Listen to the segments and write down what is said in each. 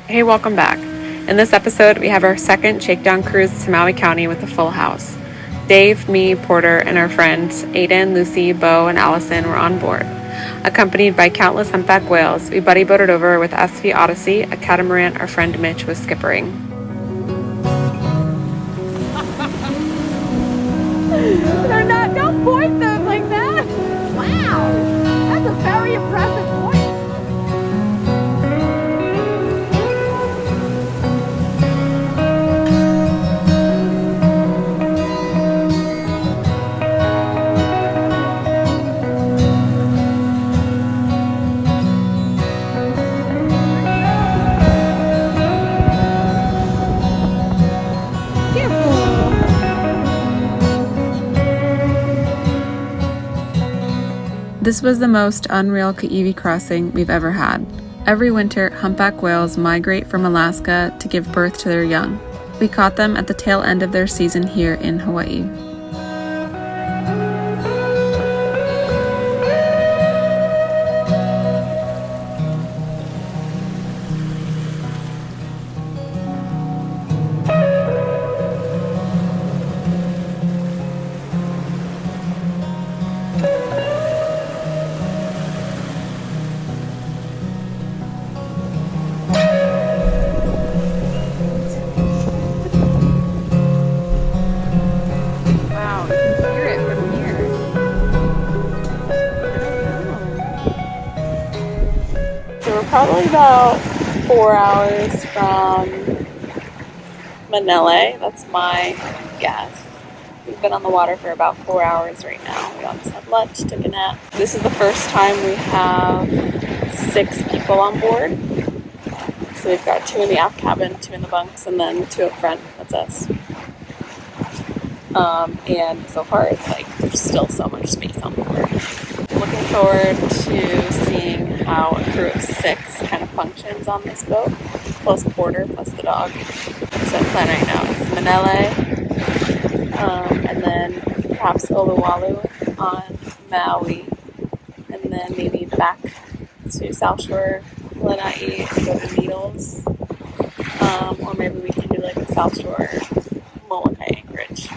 Hey, welcome back. In this episode, we have our second Shakedown cruise to Maui County with a full house. Dave, me, Porter, and our friends Aiden, Lucy, Bo, and Allison were on board. Accompanied by countless humpback whales, we buddy boated over with SV Odyssey, a catamaran our friend Mitch was skippering. They're not, don't point them like that. Wow, that's a very impressive point. This was the most unreal Kaʻiwi crossing we've ever had. Every winter, humpback whales migrate from Alaska to give birth to their young. We caught them at the tail end of their season here in Hawaii. Probably about 4 hours from Manele. That's my guess. We've been on the water for about 4 hours right now. We all just had lunch, took a nap. This is the first time we have 6 people on board. So we've got 2 in the aft cabin, 2 in the bunks, and then 2 up front. That's us. And so far it's like there's still so much space on board. Looking forward to seeing how a crew of 6 kind of functions on this boat, plus Porter, plus the dog. So the plan right now is Manele, and then perhaps Olowalu on Maui, and then maybe back to South Shore, Lānaʻi, and go to Needles, or maybe we can do like a South Shore, Molokai anchorage,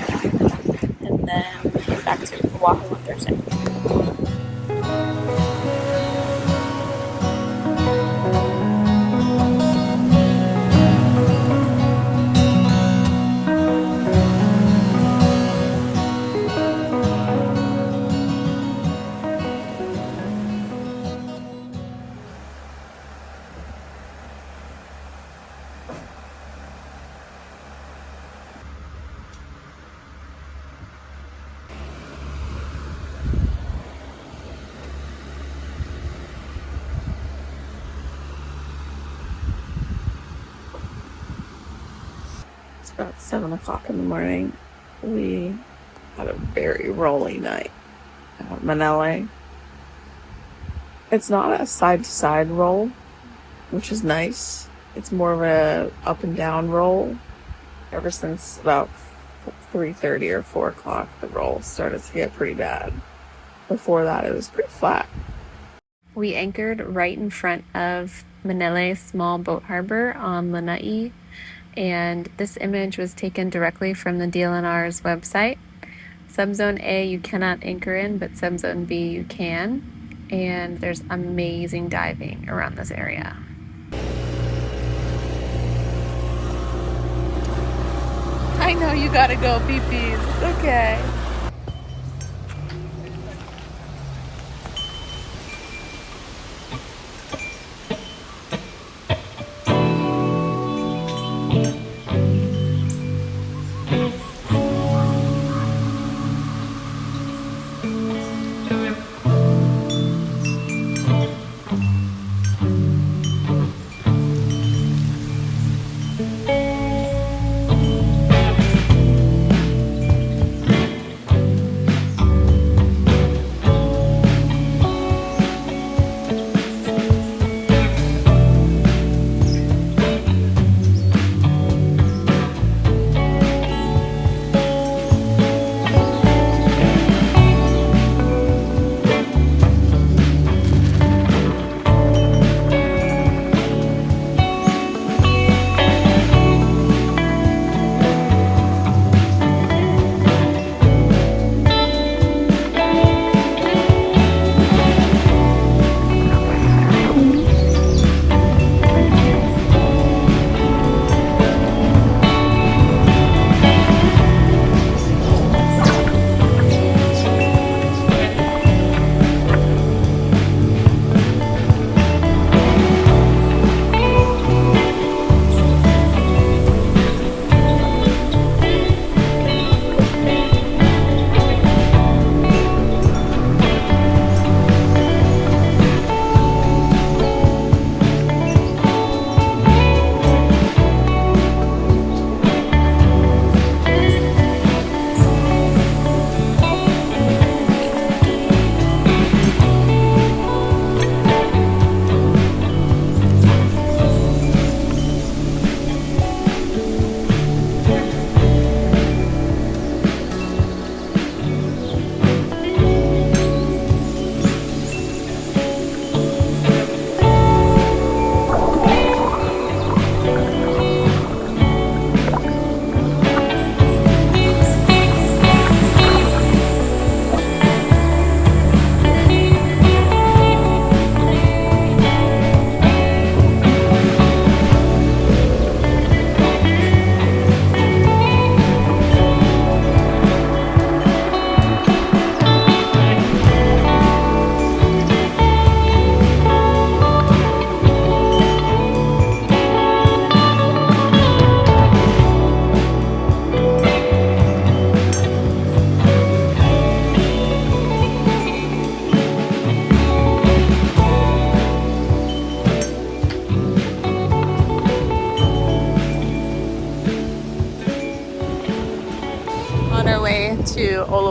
and then back to Oahu on Thursday. About 7 o'clock in the morning. We had a very rolly night at Manele. It's not a side-to-side roll, which is nice. It's more of a up and down roll. Ever since about 3:30 or 4 o'clock, the roll started to get pretty bad. Before that, it was pretty flat. We anchored right in front of Manele Small Boat Harbor on Lānaʻi. And this image was taken directly from the DLNR's website. Subzone A you cannot anchor in, but Subzone B you can. And there's amazing diving around this area. I know you gotta go, pee-pees. It's okay.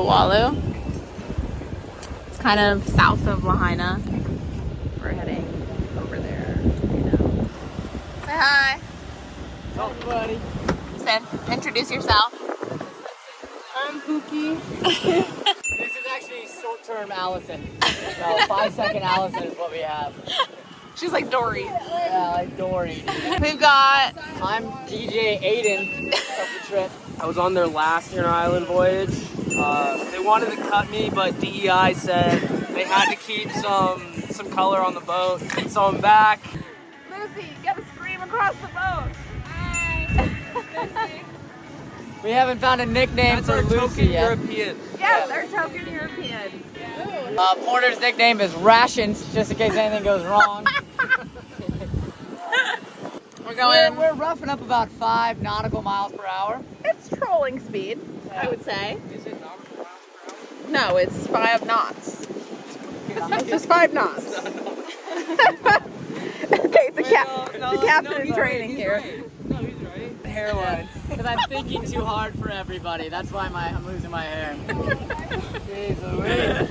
Olowalu. It's kind of south of Lahaina. We're heading over there right now. Say hi. What's up, buddy? Said, introduce yourself. I'm Pookie. This is actually short-term Allison. No, 5-second Allison is what we have. She's like Dory. Yeah, like Dory. We've got... I'm DJ Aiden of the trip. I was on their last inter-island voyage. They wanted to cut me, but DEI said they had to keep some color on the boat. So I'm back. Lucy, you gotta scream across the boat. Hi. Lucy. We haven't found a nickname for Lucy yet. Yes, our token European. Porter's nickname is Rations, just in case anything goes wrong. We're roughing up about 5 nautical miles per hour. It's trolling speed, I would say. Is it nautical miles per hour? No, it's 5 knots. It's just 5 knots. Okay, the captain in training here. Right. No, he's right. Hairline. Because I'm thinking too hard for everybody. That's why I'm losing my hair. Jeez Louise.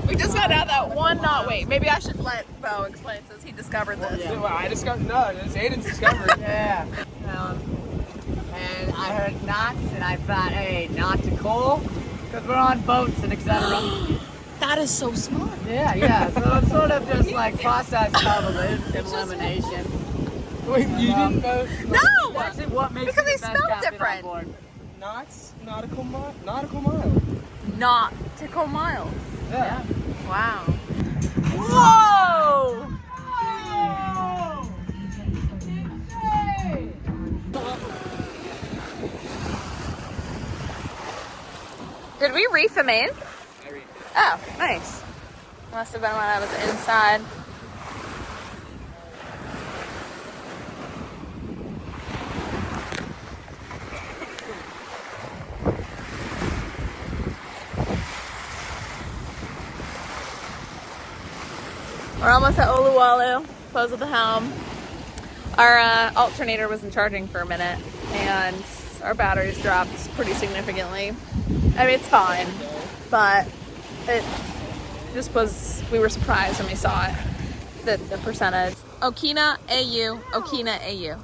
We just found out that 1 knot. Wait, maybe I should let Bo explain since he discovered this. Yeah. Well, I discovered, no, it's Aiden's discovery. Yeah. And I heard knots, and I thought, hey, nautical, because we're on boats and etc. That is so smart. Yeah. So it's sort of just like process of elimination. Wait, you didn't know? No! Actually, what makes Because you they the best smell captain different. on board? Knots, nautical mile. Nautical miles. Yeah. Wow. Whoa! Did we reef him in? I read. Oh, nice. Must have been when I was inside. We're almost at Olowalu, close with the helm. Our alternator wasn't charging for a minute and our batteries dropped pretty significantly. I mean, it's fine, but it just was, we were surprised when we saw it, the percentage. Okina AU, Okina AU.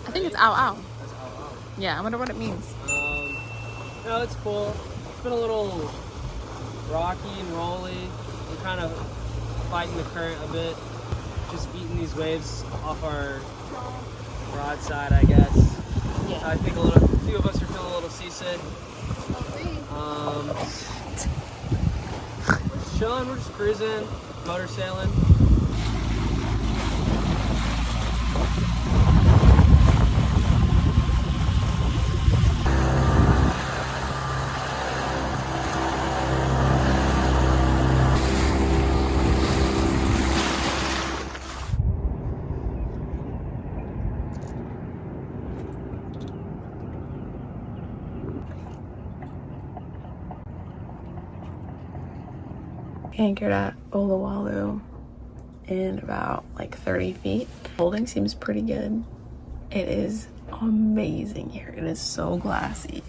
I think it's ow ow. Yeah, I wonder what it means. No, it's cool. It's been a little rocky and rolly. We're kind of fighting the current a bit. Just beating these waves off our broadside, I guess. Yeah. I think a few of us are feeling a little seasick. We're just chilling, we're just cruising, motor sailing. Anchored at Olowalu in about like 30 feet. Holding seems pretty good. It is amazing here. It is so glassy.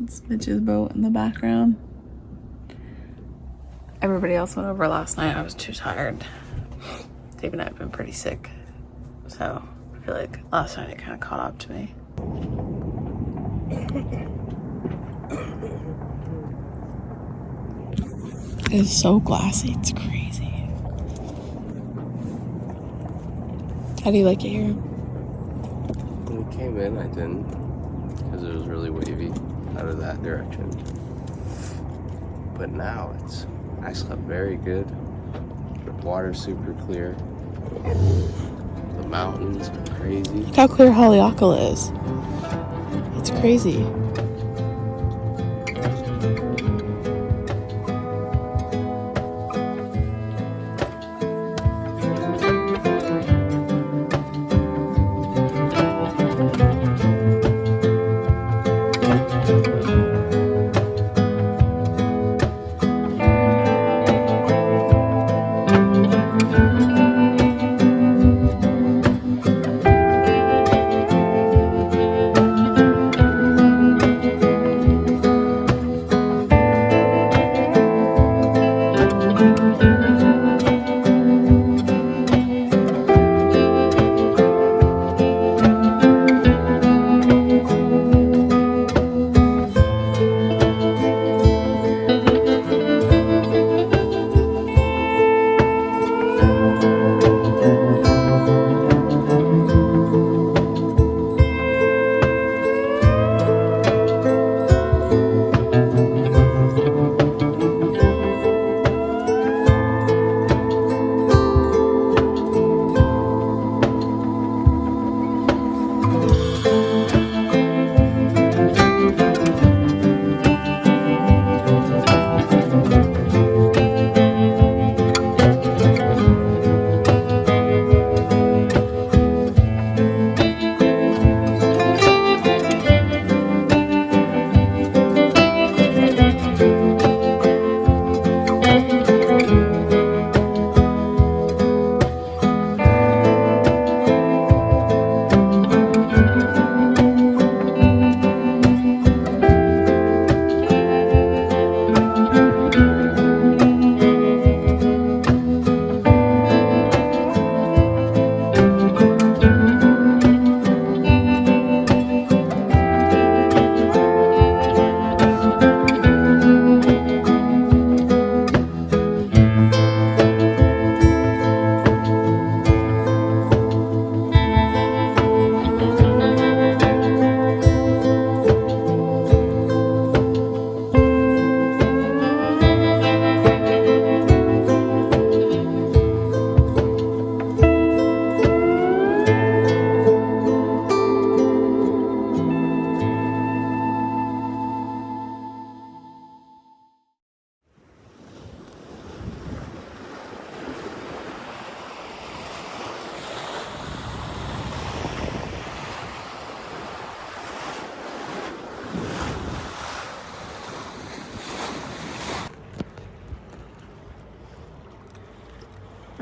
It's Mitch's boat in the background. Everybody else went over last night. I was too tired. Dave and I have been pretty sick. So I feel like last night it kind of caught up to me. It's so glassy, it's crazy. How do you like it here? When we came in, I didn't, because it was really wavy out of that direction. But now I slept very good. The water's super clear. The mountains are crazy. Look how clear Haleakala is. It's crazy.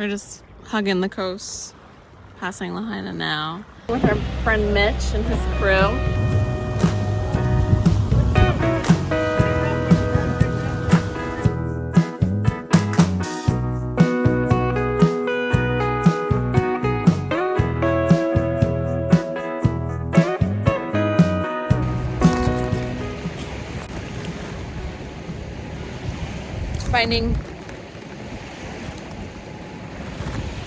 We're just hugging the coast, passing Lahaina now. With our friend Mitch and his crew. Finding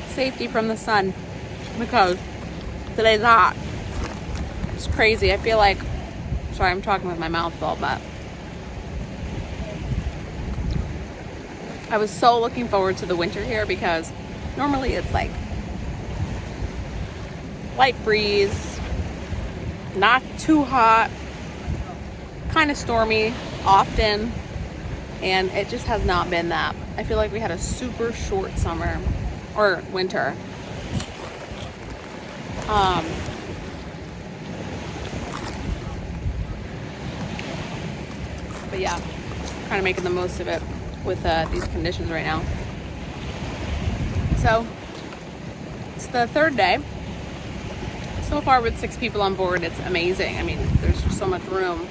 safety from the sun because today's hot. It's crazy. I feel like, sorry, I'm talking with my mouth full, but I was so looking forward to the winter here because normally it's like light breeze, not too hot, kind of stormy often. And it just has not been that. I feel like we had a super short summer or winter. But yeah, kind of making the most of it with these conditions right now. So it's the third day. So far with 6 people on board, it's amazing. I mean, there's just so much room.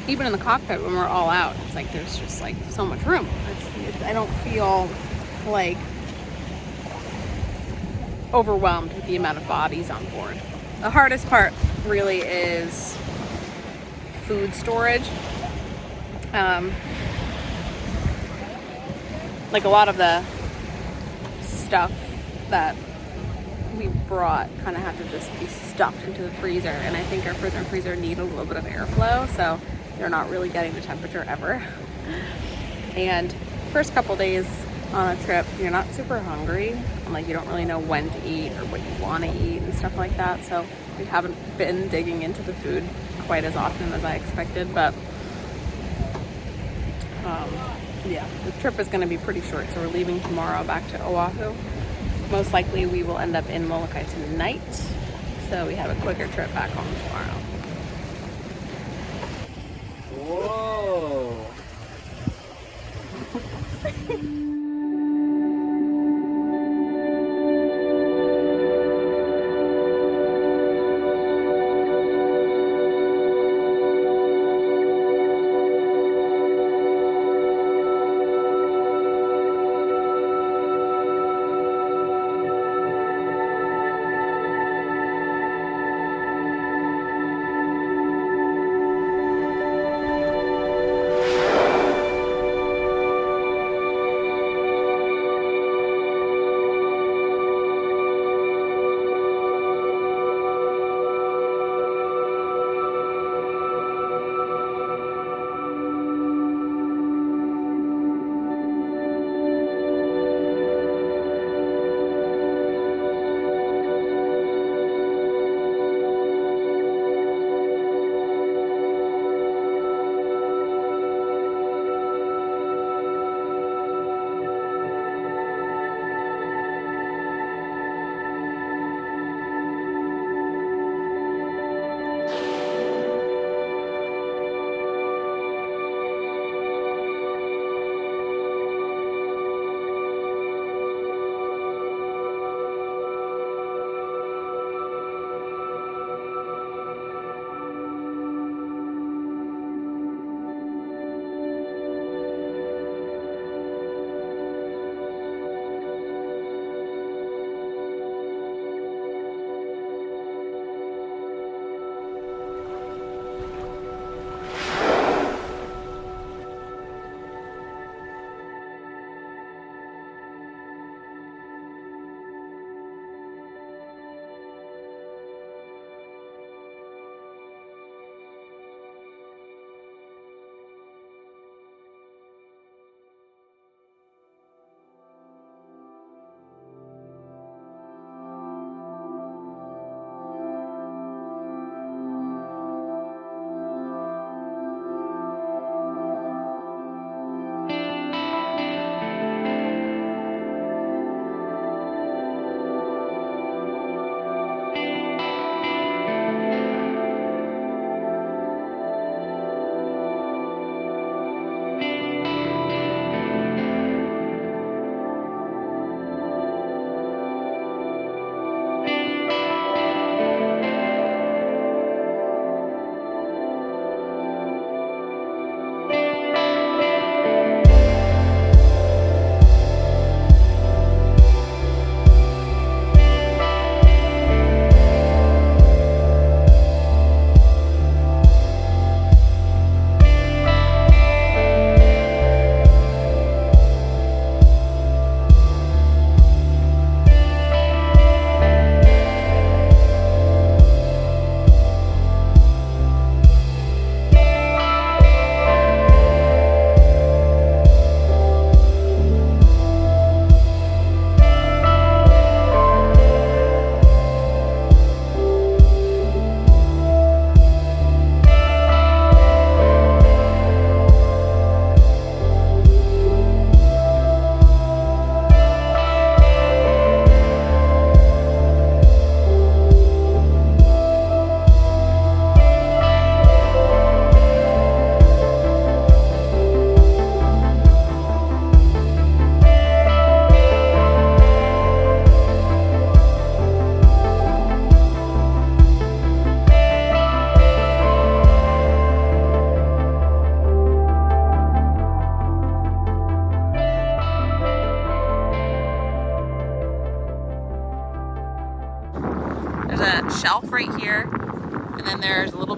Even in the cockpit when we're all out, it's like there's just like so much room. I don't feel like overwhelmed with the amount of bodies on board. The hardest part really is food storage. Like a lot of the stuff that we brought kind of have to just be stuffed into the freezer, and I think our fridge and freezer need a little bit of airflow, so they're not really getting the temperature ever. And first couple days on a trip, you're not super hungry, and like you don't really know when to eat or what you want to eat and stuff like that, so we haven't been digging into the food quite as often as I expected. But yeah, the trip is going to be pretty short, so we're leaving tomorrow back to Oahu. Most likely we will end up in Molokai tonight, so we have a quicker trip back home tomorrow. Whoa.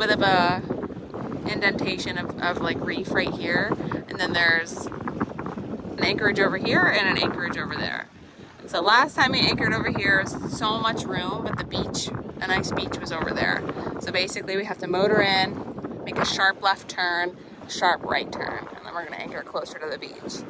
bit of a indentation of like reef right here, and then there's an anchorage over here and an anchorage over there. And so last time we anchored over here, so much room, but the beach, a nice beach was over there. So basically we have to motor in, make a sharp left turn, a sharp right turn, and then we're gonna anchor closer to the beach.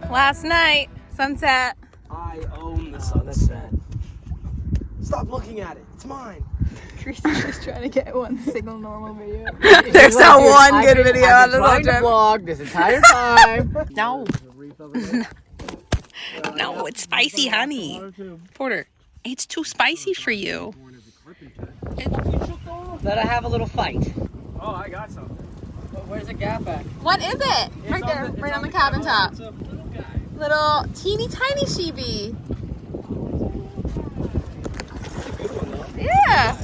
Last night, sunset. I own the sunset. Stop looking at it. It's mine. Tracy's just trying to get one single normal video. There's not one good video on this whole trip. Vlog this entire time. No. No, it's spicy honey. Porter, it's too spicy for you. Let I have a little fight. Oh, I got something. Where's the gap at? What is it? Right there, right on the cabin top. It's a little guy. Little teeny tiny sheepy. Yeah.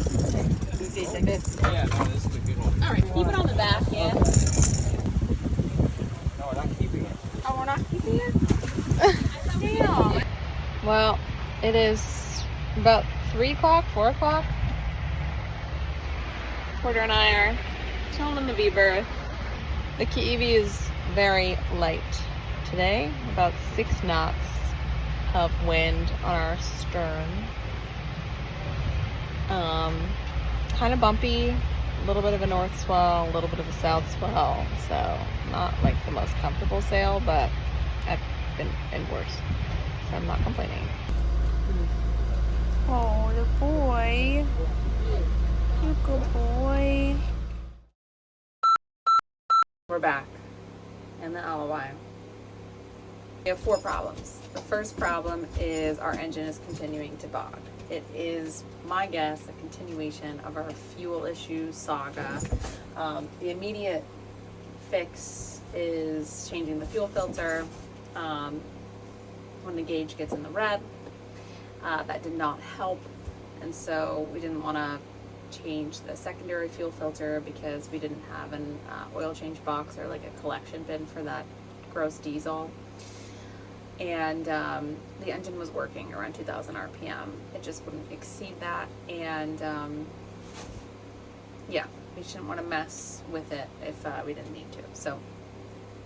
Like this. Yeah, no, this is a good one. All right, keep it on the back, yeah. No, we're not keeping it. Oh, we're not keeping it? Damn. Well, it is about 3 o'clock, 4 o'clock. Porter and I are chilling in the V-berth. The Kaʻiwi is very light today, about 6 knots of wind on our stern. Kind of bumpy, a little bit of a north swell, a little bit of a south swell, so not like the most comfortable sail, but I've been in worse, so I'm not complaining. Oh, the boy. You good boy. We're back in the Ala Wai. We have 4 problems. The first problem is our engine is continuing to bog. It is, my guess, a continuation of our fuel issue saga. The immediate fix is changing the fuel filter when the gauge gets in the red. That did not help, and so we didn't want to change the secondary fuel filter because we didn't have an oil change box or like a collection bin for that gross diesel. and the engine was working around 2000 RPM. It just wouldn't exceed that, and yeah, we shouldn't want to mess with it if we didn't need to. So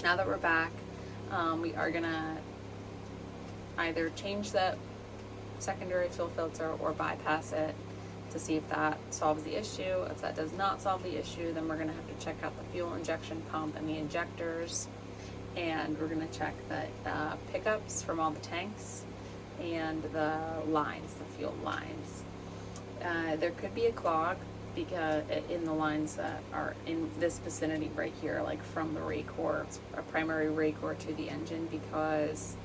now that we're back, we are gonna either change the secondary fuel filter or bypass it to see if that solves the issue. If that does not solve the issue, then we're gonna have to check out the fuel injection pump and the injectors, and we're gonna check the pickups from all the tanks and the lines, the fuel lines. There could be a clog because in the lines that are in this vicinity right here, like from the rake core, a primary rake core to the engine, because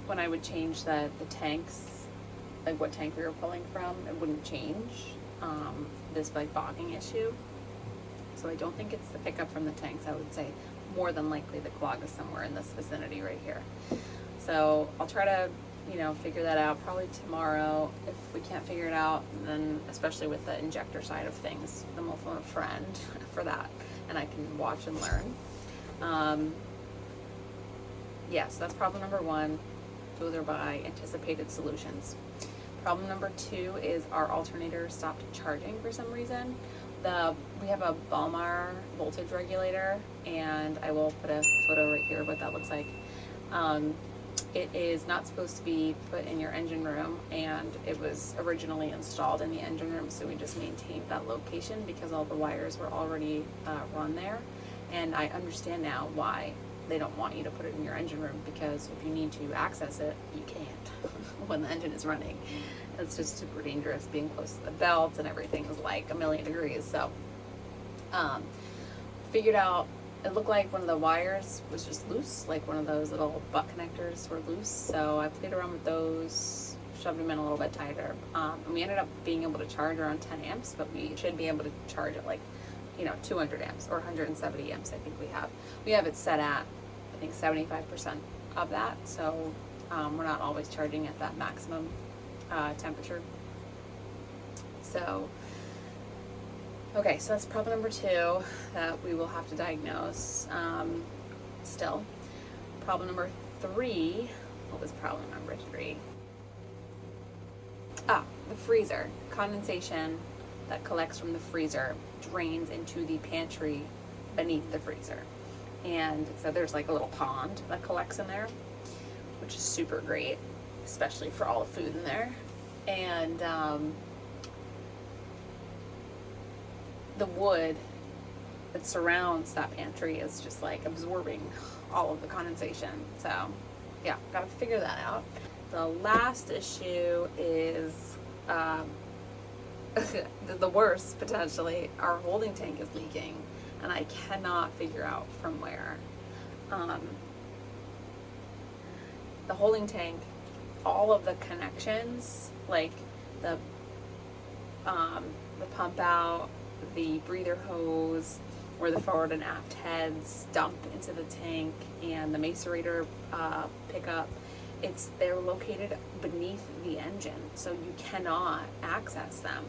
when I would change the tanks, like what tank we were pulling from, it wouldn't change this like bogging issue. So I don't think it's the pickup from the tanks. I would say more than likely the clog is somewhere in this vicinity right here. So I'll try to, figure that out probably tomorrow. If we can't figure it out, then especially with the injector side of things, then we'll phone a friend for that, and I can watch and learn. So that's problem number one. Those are by anticipated solutions. Problem number two is our alternator stopped charging for some reason. We have a Balmar voltage regulator, and I will put a photo right here of what that looks like. It is not supposed to be put in your engine room, and it was originally installed in the engine room, so we just maintained that location because all the wires were already run there. And I understand now why they don't want you to put it in your engine room, because if you need to access it, you can't when the engine is running. It's just super dangerous being close to the belt, and everything is like a million degrees. So figured out, it looked like one of the wires was just loose, like one of those little butt connectors were loose. So I played around with those, shoved them in a little bit tighter, and we ended up being able to charge around 10 amps, but we should be able to charge at like 200 amps or 170 amps. I think we have it set at, I think, 75% of that. So we're not always charging at that maximum temperature. So okay, so that's problem number two that we will have to diagnose still. Problem number three, what was problem number three? The freezer. Condensation that collects from the freezer drains into the pantry beneath the freezer. And so there's like a little pond that collects in there, which is super great, especially for all the food in there. And the wood that surrounds that pantry is just like absorbing all of the condensation. So yeah, gotta figure that out. The last issue is the worst, potentially. Our holding tank is leaking, and I cannot figure out from where. The holding tank, all of the connections, like the pump out, the breather hose, where the forward and aft heads dump into the tank, and the macerator pickup, they're located beneath the engine, so you cannot access them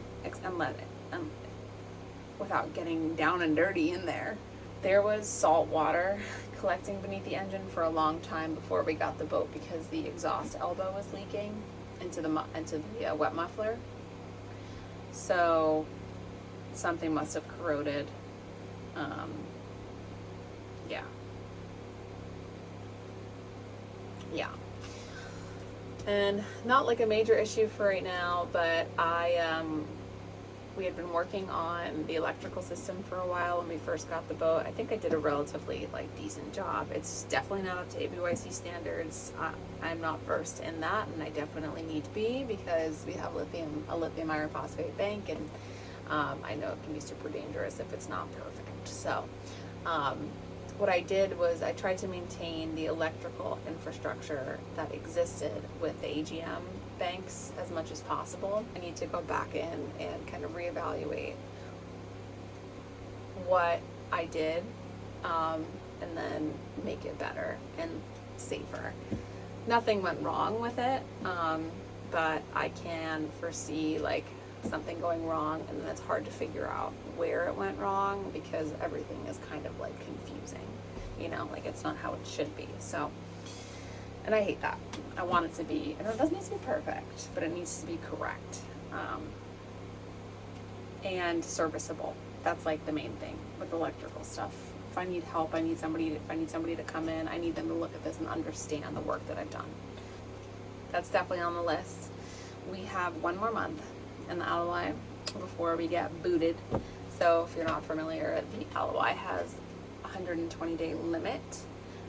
without getting down and dirty in there. There was salt water collecting beneath the engine for a long time before we got the boat, because the exhaust elbow was leaking into the wet muffler. So something must have corroded. Yeah. And not like a major issue for right now, but we had been working on the electrical system for a while when we first got the boat. I think I did a relatively decent job. It's definitely not up to ABYC standards. I'm not versed in that, and I definitely need to be, because we have a lithium iron phosphate bank, and I know it can be super dangerous if it's not perfect. So what I did was I tried to maintain the electrical infrastructure that existed with the AGM banks as much as possible. I need to go back in and kind of reevaluate what I did, and then make it better and safer. Nothing went wrong with it, but I can foresee something going wrong, and then it's hard to figure out where it went wrong, because everything is kind of confusing, it's not how it should be. So And I hate that. I want it to be, and it doesn't need to be perfect, but it needs to be correct. And serviceable. That's like the main thing with electrical stuff. If I need help, if I need somebody to come in, I need them to look at this and understand the work that I've done. That's definitely on the list. We have 1 more month in the Ala Wai before we get booted. So if you're not familiar, the Ala Wai has a 120-day limit,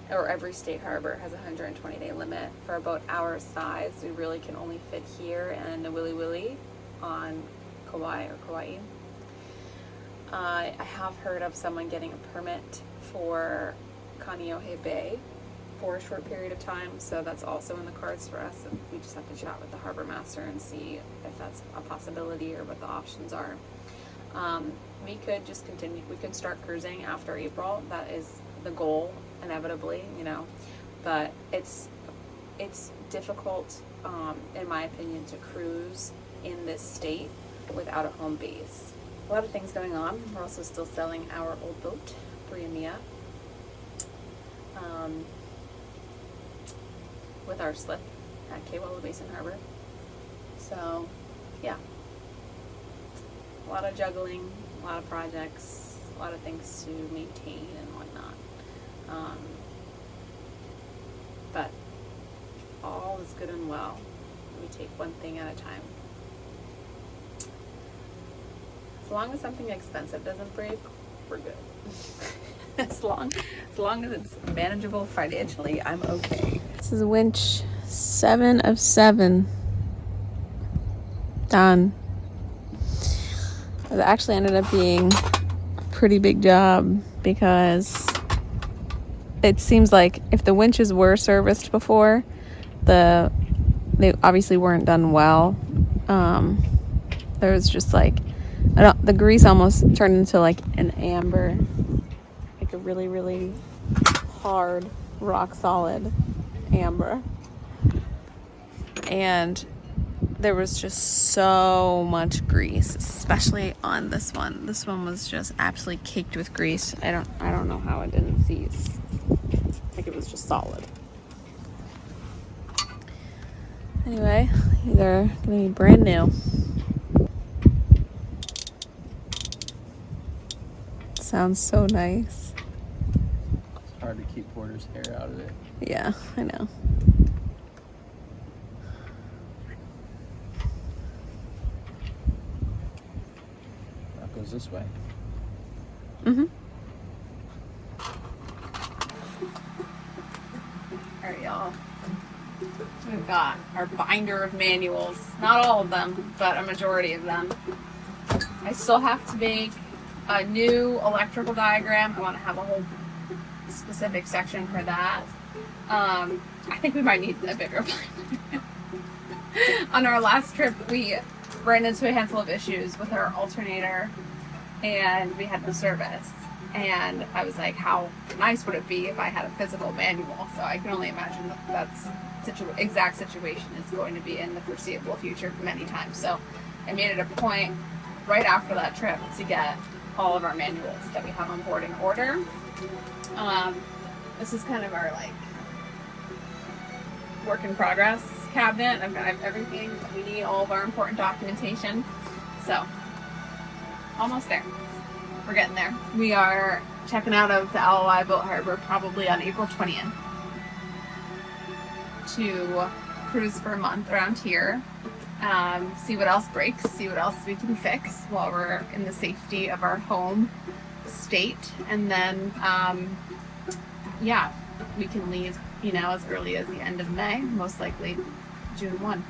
or every state harbor has a 120-day limit. For a boat our size, we really can only fit here and the Willy Willy on Kauai or Kauai. I have heard of someone getting a permit for Kaneohe Bay for a short period of time, so that's also in the cards for us. And we just have to chat with the harbor master and see if that's a possibility or what the options are. We could just continue. We could start cruising after April. That is the goal, inevitably, you know. But it's difficult, in my opinion, to cruise in this state without a home base. A lot of things going on. We're also still selling our old boat, Briamia, with our slip at Kewalo Basin Harbor. So, yeah. A lot of juggling, a lot of projects, a lot of things to maintain and whatnot. But all is good and well. We take one thing at a time. As long as something expensive doesn't break, we're good. as long as it's manageable financially, I'm okay. This is winch 7 of 7. Done. It actually ended up being a pretty big job because it seems like if the winches were serviced before, they obviously weren't done well. There was just like, the grease almost turned into like an amber, like a really, really hard, rock solid amber. And there was just so much grease, especially on this one. This one was just absolutely caked with grease. I don't know how it didn't seize. Like it was just solid. Anyway, these are gonna be brand new. Sounds so nice. It's hard to keep Porter's hair out of it. Yeah, I know. That goes this way. Mm-hmm. Alright, y'all. We've got our binder of manuals. Not all of them, but a majority of them. I still have to make a new electrical diagram. I want to have a whole specific section for that. I think we might need a bigger binder. On our last trip, we ran into a handful of issues with our alternator, and we had no service. And I was like, how nice would it be if I had a physical manual? So I can only imagine that that's exact situation is going to be in the foreseeable future many times. So I made it a point right after that trip to get all of our manuals that we have on board in order. This is kind of our like work in progress cabinet. I've got everything that we need, all of our important documentation. So almost there. We're getting there. We are checking out of the Ala Wai Boat Harbor probably on April 20th to cruise for a month around here. See what else breaks, see what else we can fix while we're in the safety of our home state. And then, yeah, we can leave, as early as the end of May, most likely June 1.